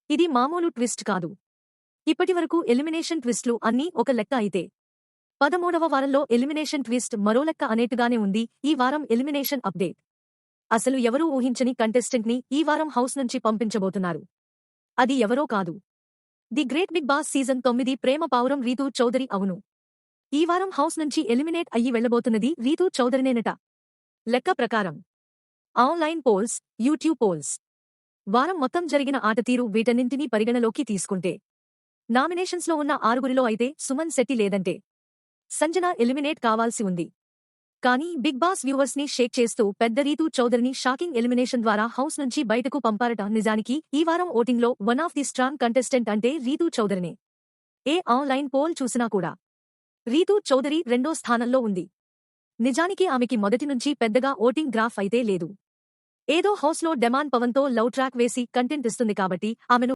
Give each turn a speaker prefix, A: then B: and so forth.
A: ఇది మామూలు ట్విస్ట్ కాదు. ఇప్పటివరకు ఎలిమినేషన్ ట్విస్ట్లు అన్నీ ఒక లెక్క అయితే 13వ వారంలో ఎలిమినేషన్ ట్విస్ట్ మరో లెక్క అనేట్టుగానే ఉంది. ఈ వారం ఎలిమినేషన్ అప్డేట్. అసలు ఎవరూ ఊహించని కంటెస్టెంట్ ని ఈ వారం హౌస్ నుంచి పంపించబోతున్నారు. అది ఎవరో కాదు, the great Bigg Boss season 9 ప్రేమ పావురం రీతూ చౌదరి. అవును, ఈ వారం హౌస్ నుంచి ఎలిమినేట్ అయ్యి వెళ్లబోతున్నది రీతూ చౌదరినేనట. లెక్క ప్రకారం ఆన్లైన్ పోల్స్, యూట్యూబ్ పోల్స్, వారం మొత్తం జరిగిన ఆటతీరు వీటన్నింటినీ పరిగణలోకి తీసుకుంటే నామినేషన్స్లో ఉన్న 6గురిలో అయితే సుమన్ శెట్టి లేదంటే సంజన ఎలిమినేట్ కావాల్సి ఉంది. కానీ బిగ్ బాస్ వ్యూవర్స్ ని షేక్ చేస్తూ పెద్ద రీతూ చౌదరిని షాకింగ్ ఎలిమినేషన్ ద్వారా హౌస్ నుంచి బయటకు పంపారట. నిజానికి ఈ వారం ఓటింగ్లో one of the strong contestant అంటే రీతూ చౌదరినే. ఏ ఆన్లైన్ పోల్ చూసినా కూడా రీతూ చౌదరి రెండో స్థానంలో ఉంది. నిజానికి ఆమెకి మొదటి నుంచి పెద్దగా ఓటింగ్ గ్రాఫ్ అయితే లేదు. ఏదో హౌస్లో డెమాన్ పవన్తో లవ్ ట్రాక్ వేసి కంటెంట్ ఇస్తుంది కాబట్టి ఆమెను